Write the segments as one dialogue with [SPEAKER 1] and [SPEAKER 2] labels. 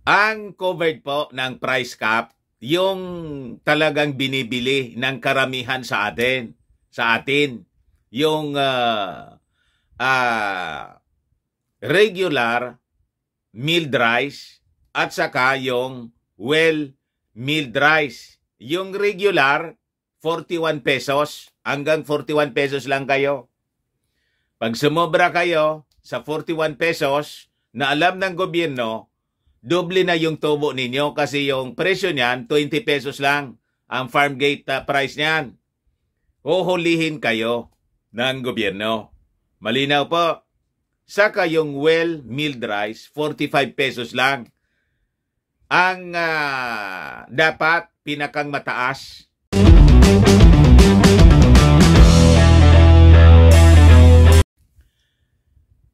[SPEAKER 1] Ang covered po ng price cap, yung talagang binibili ng karamihan sa atin, yung regular milled rice at saka yung well milled rice. Yung regular, 41 pesos. Hanggang 41 pesos lang kayo. Pag sumobra kayo sa 41 pesos na alam ng gobyerno, doble na yung tubo ninyo kasi yung presyo niyan, 20 pesos lang ang farm gate price niyan. Huhulihin kayo ng gobyerno. Malinaw po. Saka yung well milled rice, 45 pesos lang. Ang dapat pinakang mataas.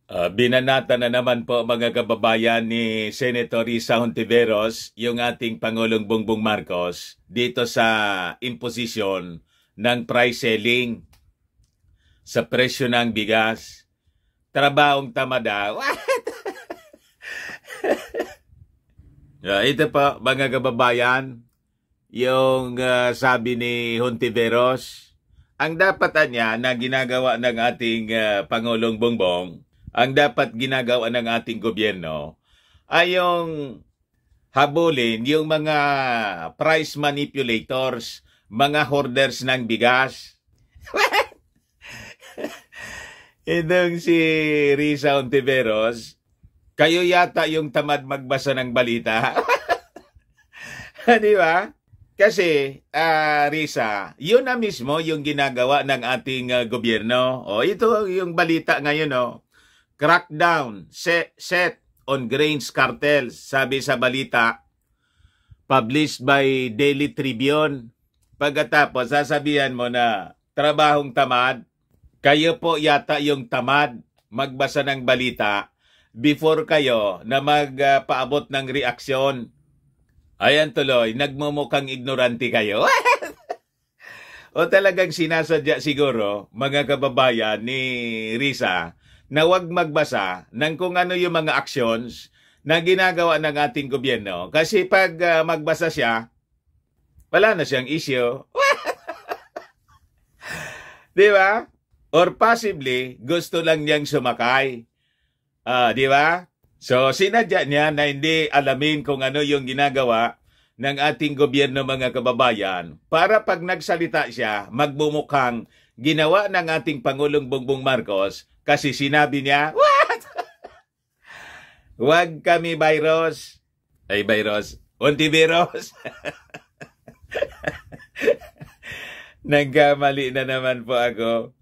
[SPEAKER 1] Binanata na naman po mga kababayan ni Senator Risa Hontiveros yung ating Pangulong Bongbong Marcos dito sa imposition ng price selling sa presyo ng bigas. Trabahong tamada. Ito po mga kababayan, yung sabi ni Hontiveros, ang dapat niya na ginagawa ng ating Pangulong Bongbong, ang dapat ginagawa ng ating gobyerno ay yung habulin yung mga price manipulators, mga hoarders ng bigas. Itong si Risa Hontiveros, kayo yata yung tamad magbasa ng balita. Di ba? Kasi, Risa, yun na mismo yung ginagawa ng ating gobyerno. O, ito yung balita ngayon, Crackdown set on grains cartels, sabi sa balita, published by Daily Tribune. Pagkatapos, sasabihan mo na trabahong tamad, kayo po yata yung tamad magbasa ng balita before kayo na magpaabot ng reaksyon. Ayan tuloy, nagmumukhang ignorante kayo. O talagang sinasadya siguro, mga kababayan ni Risa, na huwag magbasa ng kung ano yung mga actions na ginagawa ng ating gobyerno. Kasi pag magbasa siya, wala na siyang issue. Di ba? Or possibly, gusto lang niyang sumakay. Di ba? So, sinadya niya na hindi alamin kung ano yung ginagawa ng ating gobyerno, mga kababayan, para pag nagsalita siya, magbumukhang ginawa ng ating Pangulong Bongbong Marcos kasi sinabi niya, what? Huwag kami virus. Ay, virus. Hontiveros. Nagkamali na naman po ako.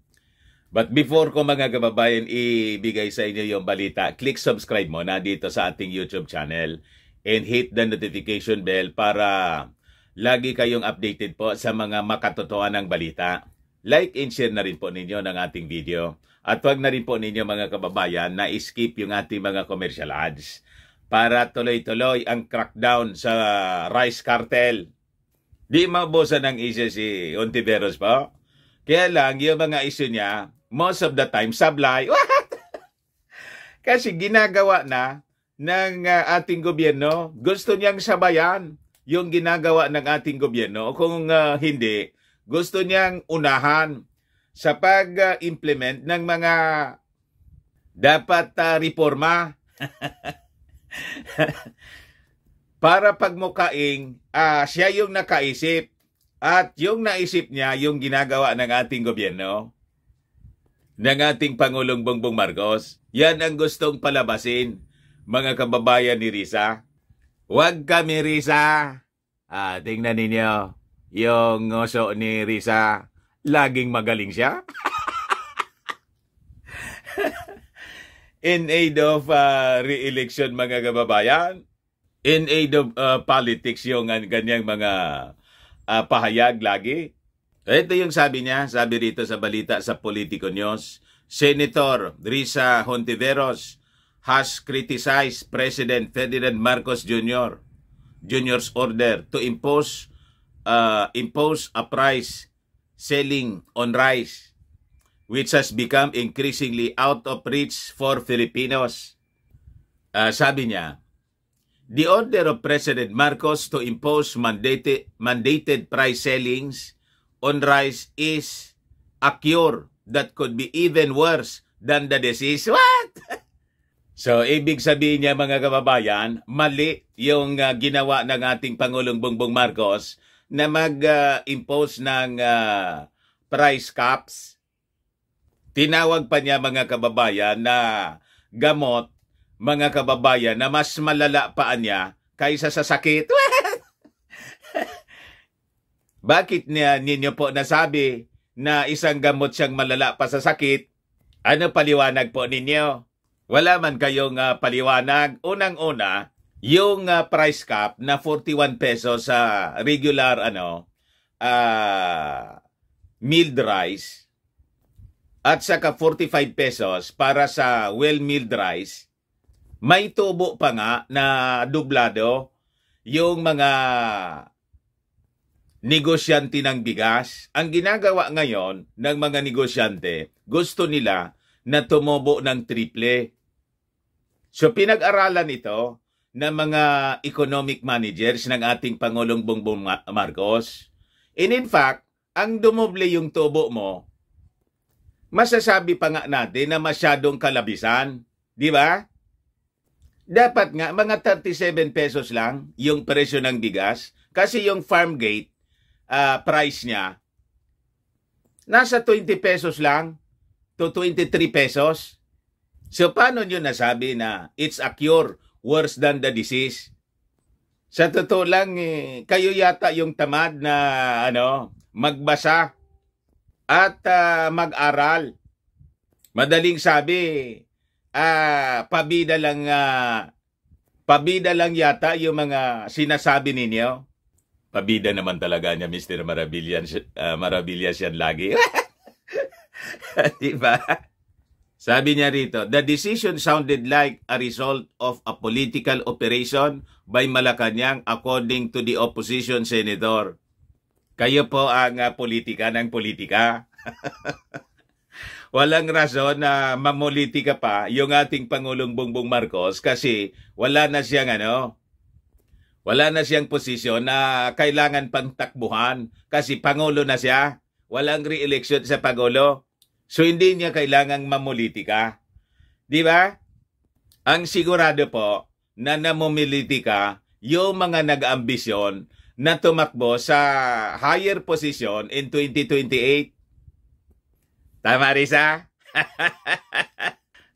[SPEAKER 1] But before ko mga kababayan ibigay sa inyo yung balita, click subscribe mo na dito sa ating YouTube channel and hit the notification bell para lagi kayong updated po sa mga makatotohanan ng balita. Like and share na rin po ninyo ng ating video. At huwag na rin po ninyo mga kababayan na skip yung ating mga commercial ads para tuloy-tuloy ang crackdown sa rice cartel. Di maubusan ng issue si Hontiveros po. Kaya lang yung mga issue niya, most of the time, sablay. What? Kasi ginagawa na ng ating gobyerno, gusto niyang sabayan yung ginagawa ng ating gobyerno. Kung hindi, gusto niyang unahan sa pag-implement ng mga dapat reforma para pagmukaing siya yung nakaisip at yung naisip niya yung ginagawa ng ating gobyerno, ng ating Pangulong Bongbong Marcos. Yan ang gustong palabasin, mga kababayan ni Risa. Huwag kami Risa. Tingnan ninyo yung ngoso ni Risa. Laging magaling siya. In aid of re-election, mga kababayan. In aid of politics yung ganyang mga pahayag lagi. Ito yung sabi niya, sabi rito sa balita sa Politico News. Senator Risa Hontiveros has criticized President Ferdinand Marcos Jr.'s order to impose a price selling on rice, which has become increasingly out of reach for Filipinos. Sabi niya, The order of President Marcos to impose mandated price ceilings on rice is a cure that could be even worse than the disease. What? So, ibig sabihin niya mga kababayan, mali yung ginawa ng ating Pangulong Bongbong Marcos na mag-impose ng price caps. Tinawag pa niya mga kababayan na gamot, mga kababayan, na mas malala pa niya kaysa sa sakit. Bakit ninyo po nasabi na isang gamot siyang malala pa sa sakit? Ano paliwanag po ninyo? Wala man kayong paliwanag. Unang-una, yung price cap na 41 pesos sa regular milled rice at saka 45 pesos para sa well-milled rice, may tubo pa nga na dublado yung mga negosyante ng bigas. Ang ginagawa ngayon ng mga negosyante, gusto nila na tumubo ng triple. So pinag-aralan ito ng mga economic managers ng ating Pangulong Bongbong Marcos. And in fact, ang dumoble yung tubo mo, masasabi pa nga natin na masyadong kalabisan. Di ba? Dapat nga, mga 37 pesos lang yung presyo ng bigas. Kasi yung farm gate price niya, nasa 20 pesos lang to 23 pesos. So, paano nyo nasabi na it's a cure worse than the disease? Sa totoo lang, kayo yata yung tamad na magbasa at mag-aral. Madaling sabi, pabida lang yata yung mga sinasabi ninyo. Pabida naman talaga niya, Mr. Maravillas yan lagi. Diba? Sabi niya rito, the decision sounded like a result of a political operation by Malacanang according to the opposition senator. Kayo po ang politika ng politika. Walang rason na mamulitika pa yung ating Pangulong Bongbong Marcos kasi wala na siyang posisyon na kailangan pang takbuhan kasi Pangulo na siya. Walang re-election sa Pangulo. So hindi niya kailangang mamulitika. Di ba? Ang sigurado po na namumulitika yung mga nag-ambisyon na tumakbo sa higher position in 2028. Tama, Risa?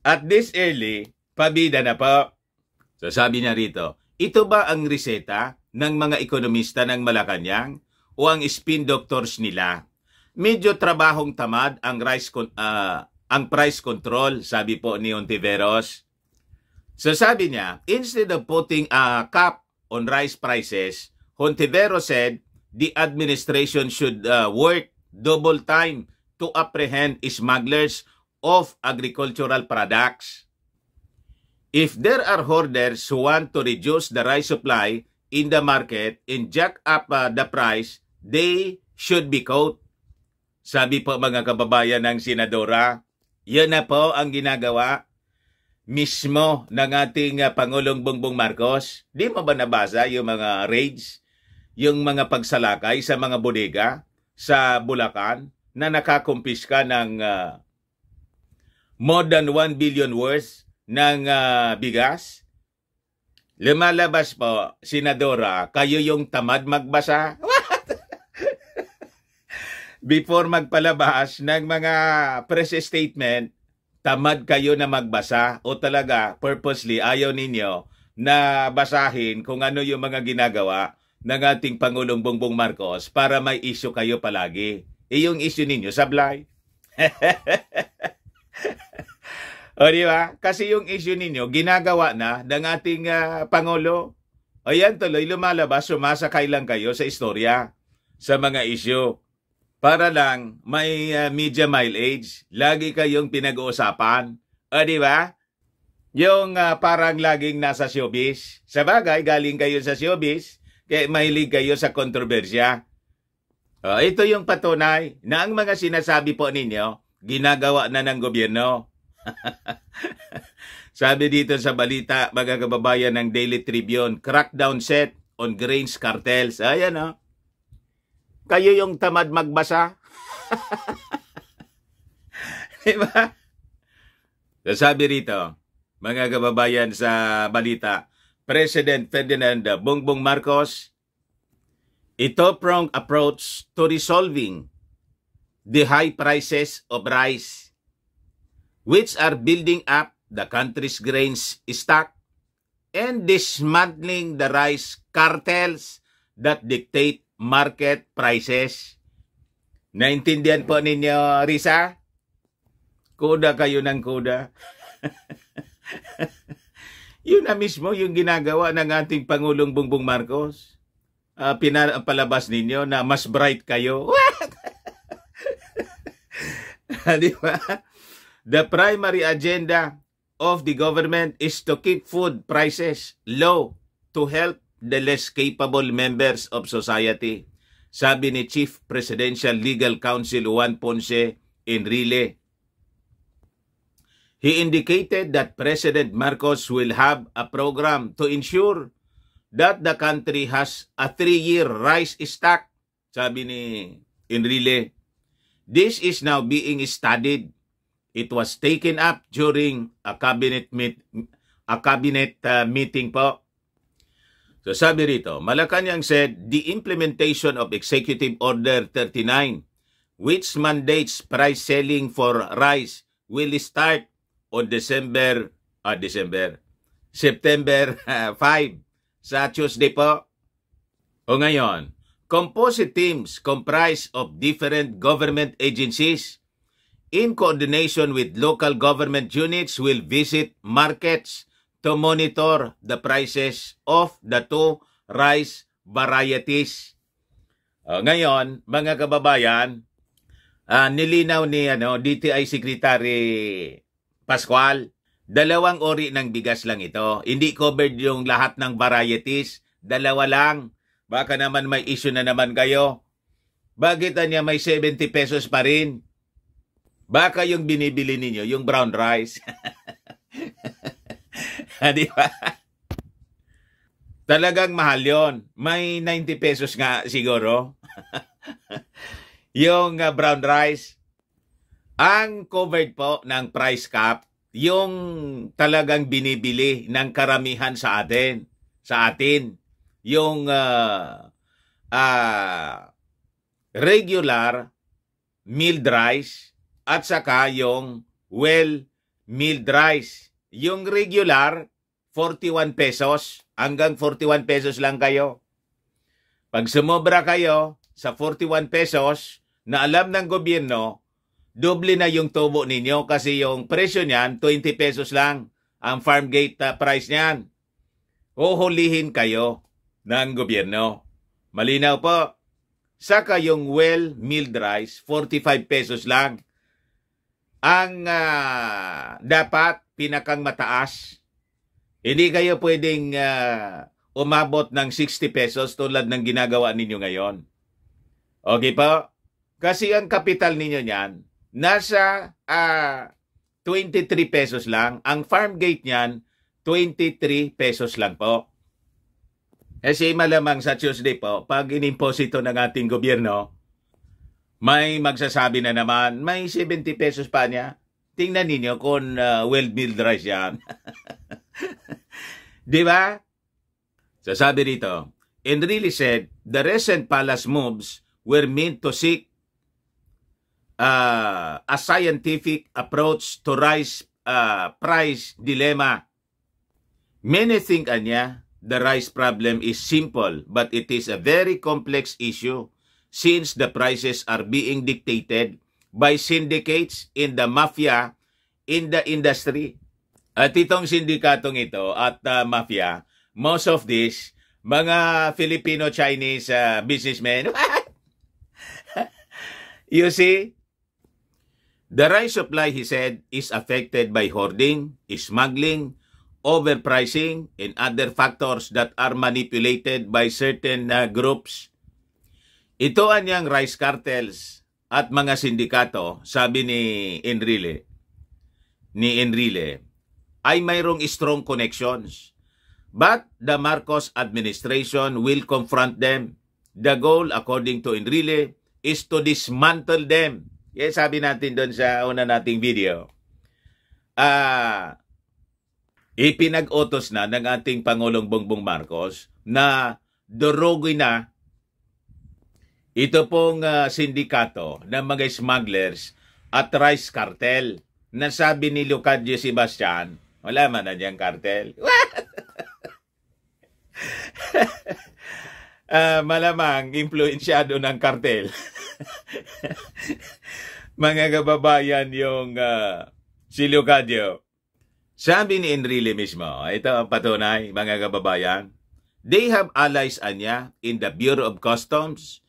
[SPEAKER 1] At this early, pabida na po. So sabi niya rito, ito ba ang reseta ng mga ekonomista ng Malacanang o ang spin doctors nila? Medyo trabahong tamad ang price control, sabi po ni Ontiveros. So sabi niya, instead of putting a cap on rice prices, Ontiveros said the administration should work double time to apprehend smugglers of agricultural products. If there are hoarders who want to reduce the rice supply in the market and jack up the price, they should be caught. Sabi po mga kababayan ng Senadora, yan na po ang ginagawa mismo ng ating Pangulong Bongbong Marcos. Di mo ba nabasa yung mga raids, yung mga pagsalakay sa mga bodega sa Bulacan na nakakumpiska ng more than 1 billion worth ng bigas? Lumalabas po, Senadora, kayo yung tamad magbasa? Before magpalabas ng mga press statement, tamad kayo na magbasa o talaga purposely ayaw ninyo na basahin kung ano yung mga ginagawa ng ating Pangulong Bongbong Marcos para may issue kayo palagi. Yung issue ninyo, sablay. O diba? Kasi yung issue ninyo, ginagawa na ng ating Pangulo. O yan tuloy, lumalabas, sumasakay lang kayo sa istorya, sa mga issue. Para lang may media mileage, lagi kayong pinag-uusapan. O diba? Yung parang laging nasa showbiz. Sa bagay, galing kayo sa showbiz, kaya mahilig kayo sa kontrobersya. Ito yung patunay na ang mga sinasabi po ninyo, ginagawa na ng gobyerno. Sabi dito sa balita, mga kababayan ng Daily Tribune, crackdown set on grains cartels. Ayan o. Kayo yung tamad magbasa. Diba? So, sabi rito, mga kababayan sa balita, President Ferdinand Bongbong Marcos, two-pronged approach to resolving the high prices of rice, which are building up the country's grains stock and dismantling the rice cartels that dictate market prices. Naintindihan po ninyo, Risa? Kuda kayo ng kuda. Yun na mismo yung ginagawa ng ating Pangulong Bongbong Marcos. Pinapalabas ninyo na mas bright kayo. Di ba? The primary agenda of the government is to keep food prices low to help the less capable members of society. Sabi ni Chief Presidential Legal Counsel Juan Ponce Enrile. He indicated that President Marcos will have a program to ensure that the country has a 3-year rice stock. Sabi ni Enrile, this is now being studied. It was taken up during a cabinet meeting po. So sabi rito, Malacanang said the implementation of Executive Order 39, which mandates price selling for rice, will start on September 5 sa Tuesday po. O ngayon, composite teams comprised of different government agencies in coordination with local government units will visit markets to monitor the prices of the two rice varieties. Ngayon, mga kababayan, nilinaw ni DTI Secretary Pascual, 2 ori ng bigas lang ito. Hindi covered yung lahat ng varieties. 2 lang. Baka naman may issue na naman kayo. Bakit niya may 70 pesos pa rin? Baka yung binibili ninyo, yung brown rice. Di ba? Talagang mahal yon. May 90 pesos nga siguro. Yung brown rice. Ang covered po ng price cap, yung talagang binibili ng karamihan sa atin. Yung regular milled rice at saka yung well milled rice. Yung regular, 41 pesos. Hanggang 41 pesos lang kayo. Pag sumobra kayo sa 41 pesos na alam ng gobyerno, doble na yung tubo ninyo kasi yung presyo niyan, 20 pesos lang ang farm gate price niyan. Uhulihin kayo ng gobyerno. Malinaw po. Saka yung well milled rice, 45 pesos lang. Ang dapat pinakang mataas. Hindi kayo pwedeng umabot ng 60 pesos tulad ng ginagawa ninyo ngayon. Okay po? Kasi ang kapital ninyo niyan, nasa 23 pesos lang. Ang farm gate niyan, 23 pesos lang po. Kasi malamang sa Tuesday po, pag inimposito ng ating gobyerno, may magsasabi na naman, may 70 pesos pa niya. Tingnan ninyo kung well-milled rice yan. Di ba? So sabi dito, Enrile said, the recent palace moves were meant to seek a scientific approach to rice price dilemma. Many think, anya, the rice problem is simple, but it is a very complex issue since the prices are being dictated by syndicates in the mafia in the industry. At itong sindikatong ito at mafia, most of this, mga Filipino-Chinese businessmen. You see? The rice supply, he said, is affected by hoarding, smuggling, overpricing, and other factors that are manipulated by certain groups. Ito anyang rice cartels at mga sindikato, sabi ni Enrile, ay mayroong strong connections. But the Marcos administration will confront them. The goal, according to Enrile, is to dismantle them. Yan sabi natin doon sa una nating video. Ipinag-utos na ng ating Pangulong Bongbong Marcos na durugin na ito pong sindikato ng mga smugglers at rice cartel na sabi ni Leocadio Sebastian, wala man na diyang cartel. Malamang influensyado ng cartel. Mga kababayan yung si Leocadio. Sabi ni Enrile mismo, ito ang patunay, mga kababayan, they have allies anya in the Bureau of Customs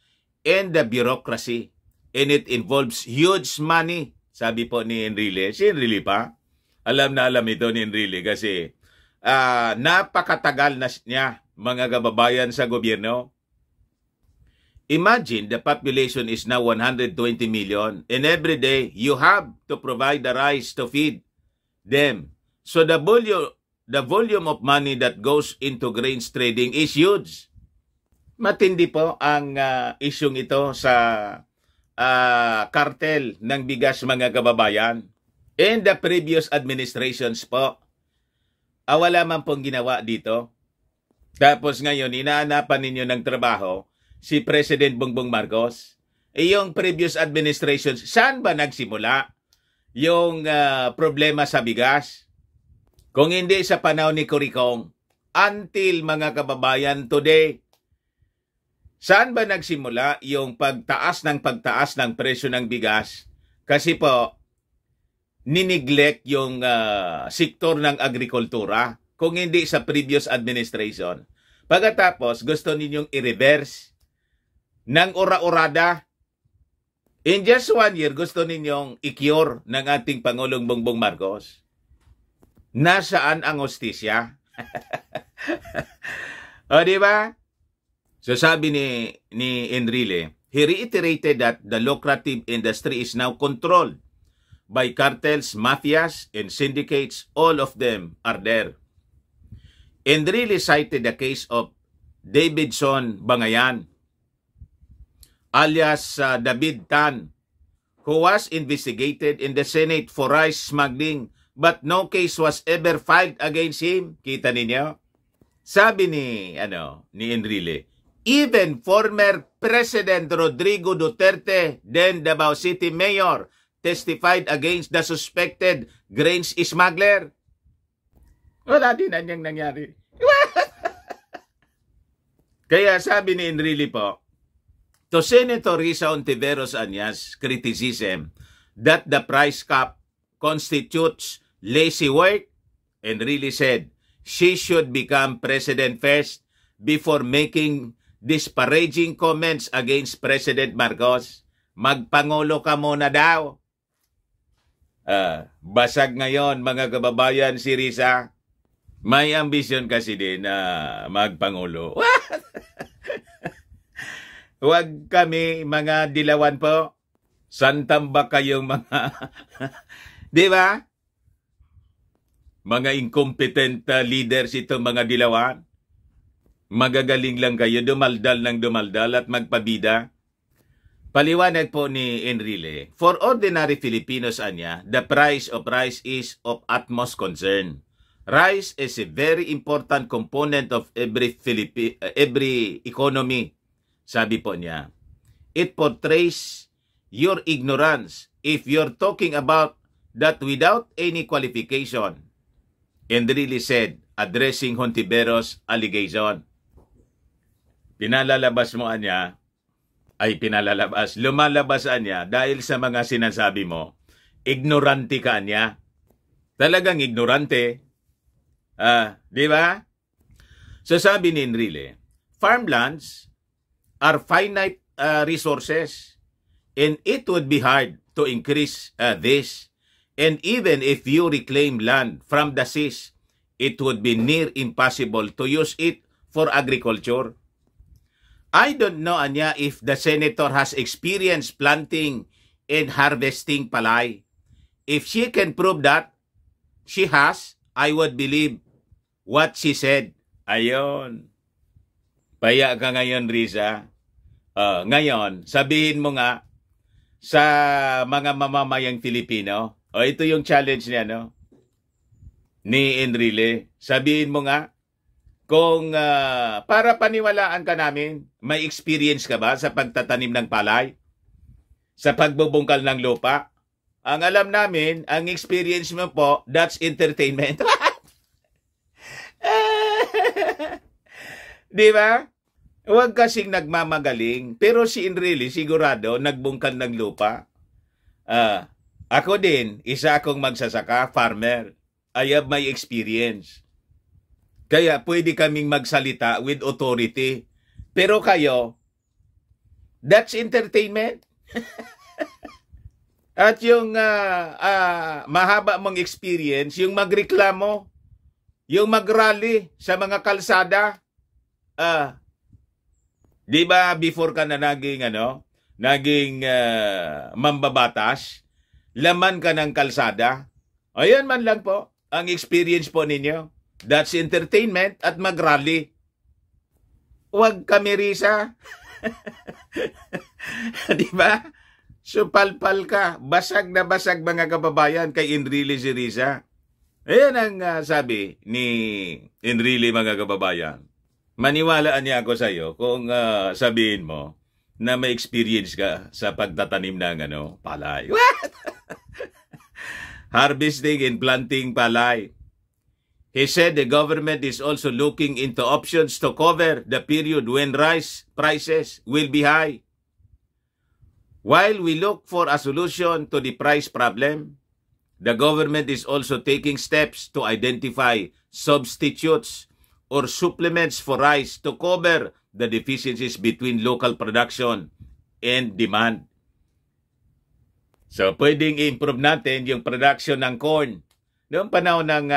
[SPEAKER 1] and the bureaucracy, and it involves huge money. Sabi po ni Enrile. Si Enrile pa, alam na alam ito ni Enrile kasi napakatagal na niya, mga kababayan, sa gobyerno. Imagine the population is now 120 million and every day you have to provide the rice to feed them. So the volume of money that goes into grains trading is huge. Matindi po ang isyong ito sa cartel ng bigas, mga kababayan. And the previous administrations po, wala man pong ginawa dito. Tapos ngayon, inaanapan ninyo ng trabaho si President Bongbong Marcos. Yung previous administrations, saan ba nagsimula yung problema sa bigas? Kung hindi sa panahon ni Curicong, until, mga kababayan, today, saan ba nagsimula yung pagtaas ng presyo ng bigas? Kasi po, nineglect yung sektor ng agrikultura kung hindi sa previous administration. Pagkatapos, gusto ninyong i-reverse ng ora-orada. In just 1 year, gusto ninyong i-cure ng ating Pangulong Bongbong Marcos. Nasaan ang hustisya? O, di ba? So sabi ni Enrile, he reiterated that the lucrative industry is now controlled by cartels, mafias, and syndicates. All of them are there. Enrile cited the case of Davidson Bangayan, alias David Tan, who was investigated in the Senate for rice smuggling, but no case was ever filed against him. Kita ninyo? Sabi ni Enrile, even former President Rodrigo Duterte, then Davao City Mayor, testified against the suspected grains smuggler. Wala din anyang nangyari. Kaya sabi ni Enrile po, to Senator Risa Ontiveros Anyas' criticism that the price cap constitutes lazy work, Enrile said she should become president first before making disparaging comments against President Marcos. Magpangulo ka muna daw. Basag ngayon, mga kababayan, si Risa. May ambisyon kasi din na magpangulo. Huwag kami, mga dilawan po. Santamba kayong mga... Di ba? Mga incompetent leaders ito, mga dilawan. Magagaling lang kayo, dumaldal ng dumaldal at magpabida. Paliwanag po ni Enrile, for ordinary Filipinos, anya, the price of rice is of utmost concern. Rice is a very important component of every economy, sabi po niya. It portrays your ignorance if you're talking about that without any qualification. Enrile said, addressing Hontiveros' allegation. Pinalalabas mo anya, lumalabas anya dahil sa mga sinasabi mo, ignorante ka anya. Talagang ignorante. Di ba? So sabi ni Enrile, farmlands are finite resources and it would be hard to increase this. And even if you reclaim land from the seas, it would be near impossible to use it for agriculture. I don't know, anya, if the senator has experience planting and harvesting palay. If she can prove that she has, I would believe what she said. Ayon. Paya ka ngayon, Riza. Ngayon, sabihin mo nga sa mga mamamayang Filipino, ito yung challenge niya, no? Ni Enrile. Sabihin mo nga, kung para paniwalaan ka namin, may experience ka ba sa pagtatanim ng palay? Sa pagbubungkal ng lupa? Ang alam namin, ang experience mo po, that's entertainment. Di ba? Huwag kasing nagmamagaling. Pero si Enrile, sigurado, nagbungkal ng lupa. Ako din, isa akong magsasaka, farmer. I have my experience. Kaya pwede kaming magsalita with authority. Pero kayo, that's entertainment. At yung mahaba mong experience, yung magreklamo, yung magrally sa mga kalsada, di ba before ka na naging mambabatas, laman ka ng kalsada? Ayan man lang po, ang experience po ninyo. That's entertainment at magrally. Huwag kami, Risa. Di ba? So palpal ka, basag na basag mga kababayan kay Enrile si Risa. Ayan ang sabi ni Enrile mga kababayan. Maniwalaan niya ako sa iyo kung sabihin mo na may experience ka sa pagtatanim ng palay. Harvesting and planting palay. He said the government is also looking into options to cover the period when rice prices will be high. While we look for a solution to the price problem, the government is also taking steps to identify substitutes or supplements for rice to cover the deficiencies between local production and demand. So, pwedeng i-improve natin yung production ng corn. Noong panahon ng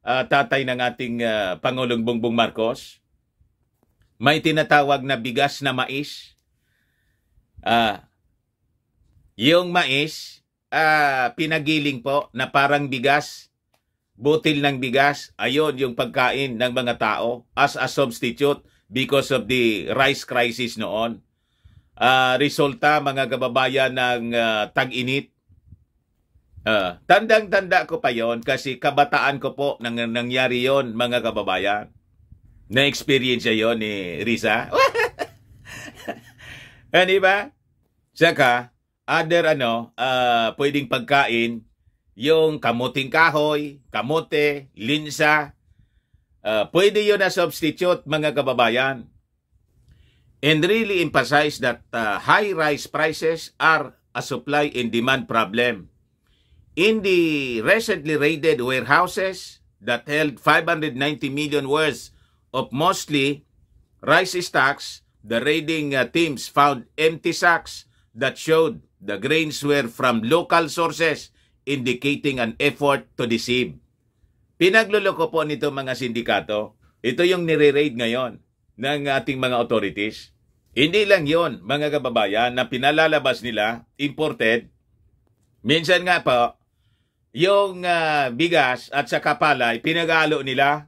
[SPEAKER 1] tatay ng ating Pangulong Bongbong Marcos, may tinatawag na bigas na mais. Yung mais, pinagiling po na parang bigas, butil ng bigas, ayon yung pagkain ng mga tao as a substitute because of the rice crisis noon. Resulta, mga kababayan, ng tag-init. Tandang-tanda ko pa yon kasi kabataan ko po nang nangyari yon, mga kababayan. Na-experience yon ni Risa. Di ba? Saka, other pwedeng pagkain, yung kamuting kahoy, kamote, linsa, pwede yun na substitute, mga kababayan. And really emphasize that high rice prices are a supply and demand problem. In the recently raided warehouses that held 590 million worth of mostly rice stocks, the raiding teams found empty sacks that showed the grains were from local sources, indicating an effort to deceive. Pinagluloko po nito mga sindikato. Ito yung nire-raid ngayon ng ating mga authorities. Hindi lang yon, mga kababayan, na pinalalabas nila, imported. Minsan nga po, yung bigas at saka palay, pinag-alo nila.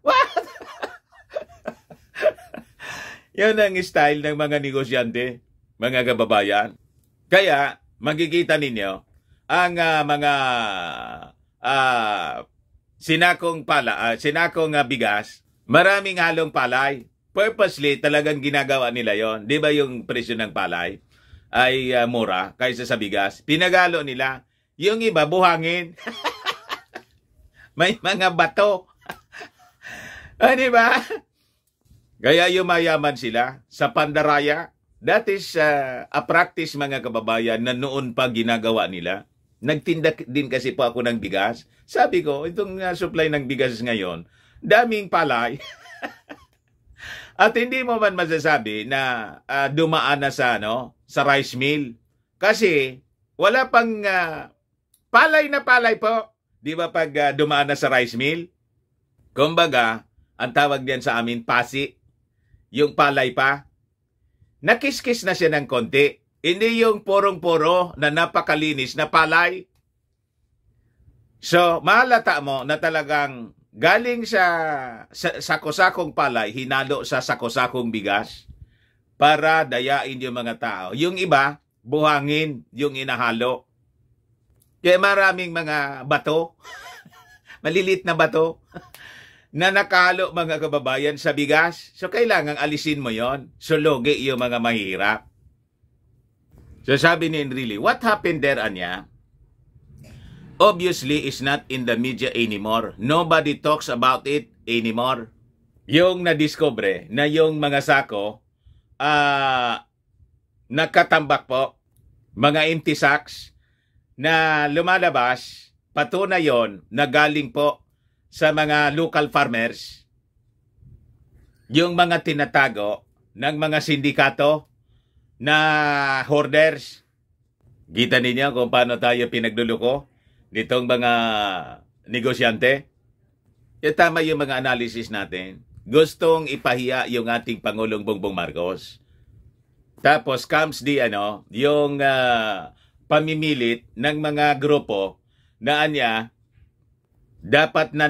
[SPEAKER 1] Yan ang style ng mga negosyante, mga kababayan. Kaya, magkikita ninyo, ang mga sinakong bigas, maraming halong palay. Purposely, talagang ginagawa nila yon. Di ba yung presyo ng palay ay mura kaysa sa bigas? Pinagalo nila. Yung iba, buhangin. May mga bato. Di ba? Kaya yumayaman sila sa pandaraya. That is a practice, mga kababayan, na noon pa ginagawa nila. Nagtinda din kasi po ako ng bigas. Sabi ko, itong supply ng bigas ngayon, daming palay. At hindi mo man masasabi na dumaan na sa rice mill. Kasi wala pang palay na palay po. Di ba pag dumaan na sa rice mill? Kumbaga, ang tawag diyan sa amin, pasi. Yung palay pa. Nakis-kis na siya ng konti. Hindi yung porong-poro na napakalinis na palay. So, mahalata mo na talagang galing sa sako-sakong palay, hinalo sa sako-sakong bigas para dayain yung mga tao. Yung iba, buhangin yung inahalo. Kaya maraming mga bato, malilit na bato, na nakahalo mga kababayan sa bigas. So, kailangang alisin mo yon. So, logi yung mga mahirap. So, sabi ni Enrile, what happened there, Anya? Obviously, is not in the media anymore. Nobody talks about it anymore. Yung nadiscover na yung mga sako, nakatambak po, mga empty sacks, na lumalabas, patunay yon na galing po sa mga local farmers, yung mga tinatago ng mga sindikato na hoarders. Kita ninyo kung paano tayo pinagluluko nitong mga negosyante? Tama yung mga analysis natin. Gustong ipahiya yung ating Pangulong Bongbong Marcos. Tapos comes yung pamimilit ng mga grupo na dapat na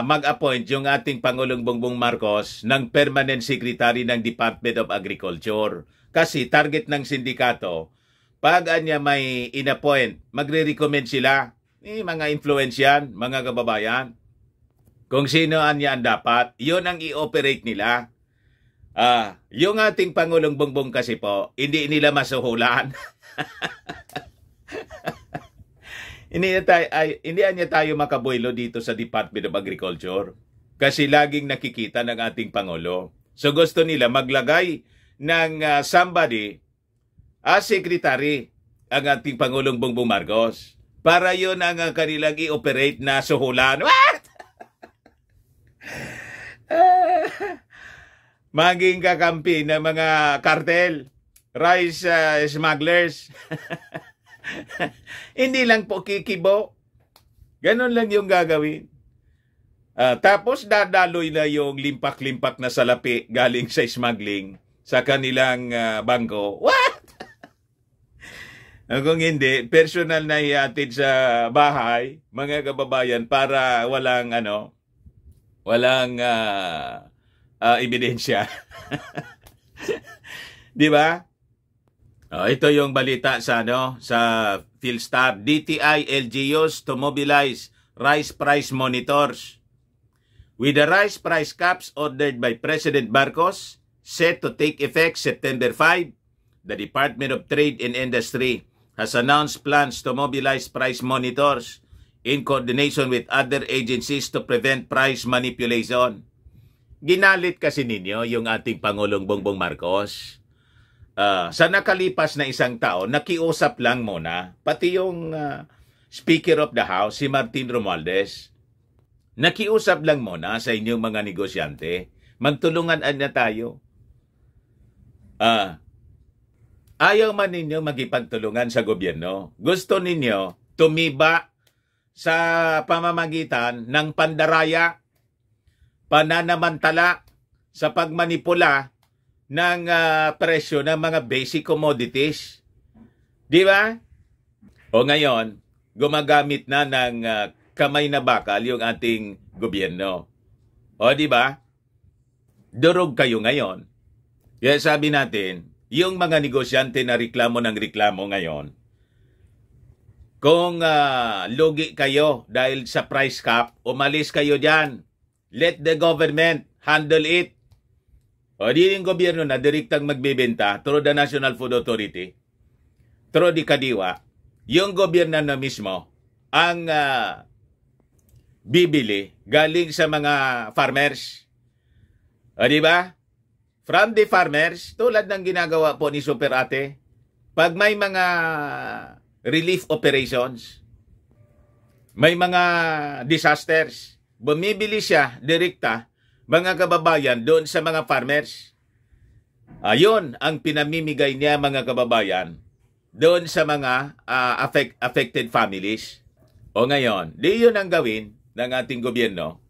[SPEAKER 1] mag-appoint yung ating Pangulong Bongbong Marcos ng Permanent Secretary ng Department of Agriculture. Kasi target ng sindikato, pag may in-appoint, magre-recommend sila, mga influensyan, mga kababayan, kung sino ang dapat, yun ang i-operate nila. Yung ating Pangulong Bongbong kasi po, hindi nila masuhulan. Hindi niya tayo makabuelo dito sa Department of Agriculture kasi laging nakikita ng ating Pangulo. So gusto nila maglagay ng somebody as secretary ang ating Pangulong Bongbong Marcos para yun ang kanilang i-operate na suhulan. What? Maging kakampi ng mga cartel, rice smugglers. Hindi lang po kikibo. Ganon lang yung gagawin. Tapos dadaloy na yung limpak-limpak na salapi galing sa smuggling sa kanilang bangko. What? Kung hindi, personal na ihatid sa bahay, mga kababayan, para walang ebidensya. Di ba? Ito yung balita sa Philstar. DTI LGUs to mobilize rice price monitors. With the rice price caps ordered by President Marcos set to take effect September 5, the Department of Trade and Industry has announced plans to mobilize price monitors in coordination with other agencies to prevent price manipulation. Ginalit kasi ninyo yung ating Pangulong Bongbong Marcos. Sa nakalipas na isang taon, nakiusap lang muna, pati yung Speaker of the House, si Martin Romualdez, nakiusap lang muna sa inyong mga negosyante, magtulungan na tayo. Ayaw man ninyo magipagtulungan sa gobyerno. Gusto ninyo tumiba sa pamamagitan ng pandaraya, pananamantala sa pagmanipula ng presyo ng mga basic commodities. Di ba? O ngayon, gumagamit na ng kamay na bakal yung ating gobyerno. O di ba? Durog kayo ngayon. Kaya sabi natin, yung mga negosyante na reklamo ng reklamo ngayon, kung lugi kayo dahil sa price cap, umalis kayo dyan. Let the government handle it. O di yung gobyerno na direktang magbibenta through the National Food Authority, through di Kadiwa, yung gobyerno na mismo ang bibili galing sa mga farmers. O di ba? From the farmers, tulad ng ginagawa po ni Super Ate, pag may mga relief operations, may mga disasters, bumibili siya direkta, mga kababayan, doon sa mga farmers. Ayun ang pinamimigay niya, mga kababayan, doon sa mga affected families. O ngayon, di yun ang gawin ng ating gobyerno.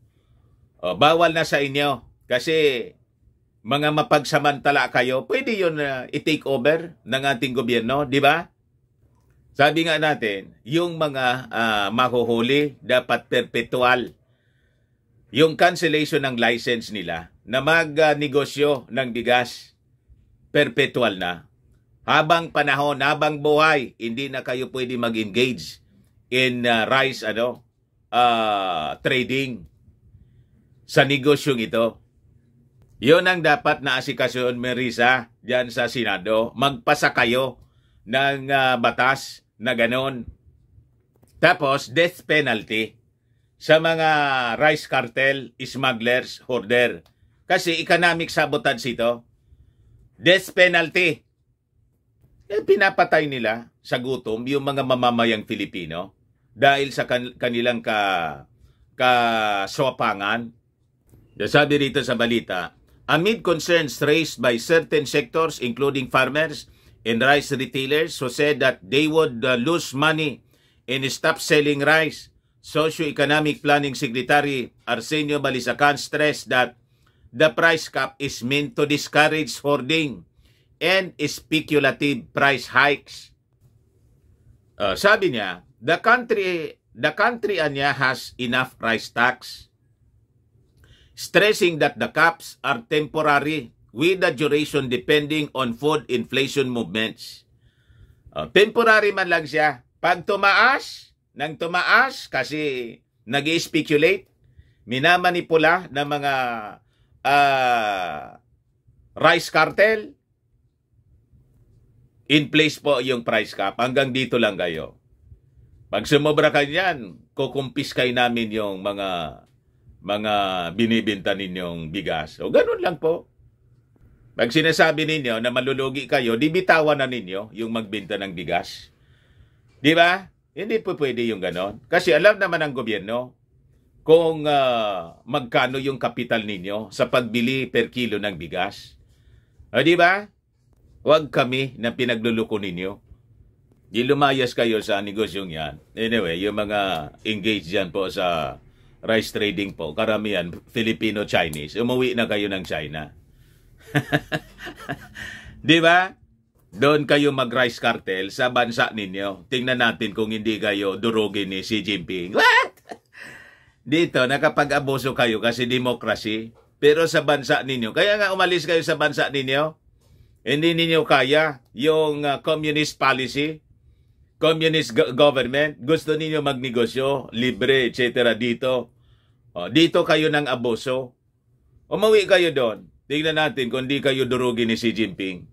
[SPEAKER 1] Bawal na sa inyo kasi mga mapagsamantala kayo, pwede yun i-take over ng ating gobyerno, di ba? Sabi nga natin, yung mga mahuhuli dapat perpetual. Yung cancellation ng license nila na magnegosyo ng bigas, perpetual na. Habang panahon, habang buhay, hindi na kayo pwede mag-engage in rice trading sa negosyong ito. Yun ang dapat na asikasyon, Merisa, dyan sa Senado. Magpasa kayo ng batas na ganon. Tapos, death penalty sa mga rice cartel, smugglers, hoarder. Kasi economic sabotage ito. Death penalty. Pinapatay nila sa gutom yung mga mamamayang Filipino dahil sa kanilang kaswapangan. Sabi rito sa balita, amid concerns raised by certain sectors including farmers and rice retailers who said that they would lose money and stop selling rice, Socio-Economic Planning Secretary Arsenio Balisacan stressed that the price cap is meant to discourage hoarding and speculative price hikes. Sabi niya, the country niya has enough rice tax, stressing that the caps are temporary with the duration depending on food inflation movements. Temporary man lang siya. Pag tumaas kasi nag-speculate, minamanipula ng mga rice cartel, in place po yung price cap. Hanggang dito lang kayo. Pag sumobra ka niyan, kukumpiskay namin yung mga binibenta ninyong bigas. O ganun lang po. Pag sinasabi ninyo na malulugi kayo, di bitawan na ninyo yung magbenta ng bigas. Di ba? Hindi po pwede yung ganon. Kasi alam naman ng gobyerno kung magkano yung kapital ninyo sa pagbili per kilo ng bigas. Di ba? Huwag kami na pinagluluko ninyo. Di lumayas kayo sa negosyong yan. Anyway, yung mga engaged dyan po sa rice trading po, karamihan Filipino-Chinese, umuwi na kayo ng China. Di ba? Doon kayo mag-rice cartel sa bansa ninyo. Tingnan natin kung hindi kayo durugin ni Xi Jinping. What? Dito, nakapag-abuso kayo kasi democracy. Pero sa bansa ninyo, kaya nga umalis kayo sa bansa ninyo, hindi ninyo kaya yung communist policy, communist government, gusto ninyo magnegosyo, libre, etc. dito. Dito kayo ng abuso. Umuwi kayo doon. Tingnan natin kung di kayo durugin ni Xi Jinping.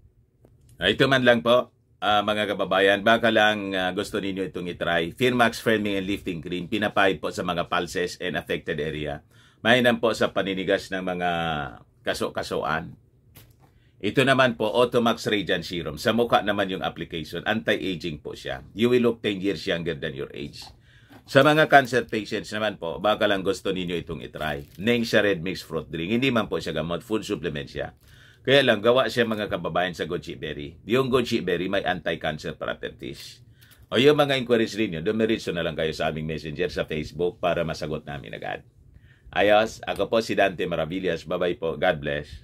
[SPEAKER 1] Ito man lang po, mga kababayan, baka lang gusto ninyo itong itry. Firmax Firming and Lifting Cream, pinapahid po sa mga pulses and affected area. Mainam po sa paninigas ng mga kaso-kasoan. Ito naman po, Automax Radiant Serum. Sa mukha naman yung application, anti-aging po siya. You will look 10 years younger than your age. Sa mga cancer patients naman po, baka lang gusto ninyo itong itry. Nengxia Red Mix Fruit Drink. Hindi man po siya gamot, food supplement siya. Kaya lang, gawa siya mga kababayan sa goji berry. Yung goji berry may anti-cancer properties. O yung mga inquiries rin nyo, dumiritso na lang kayo sa aming messenger sa Facebook para masagot namin agad. Ayos, ako po si Dante Maravillas. Bye-bye po. God bless.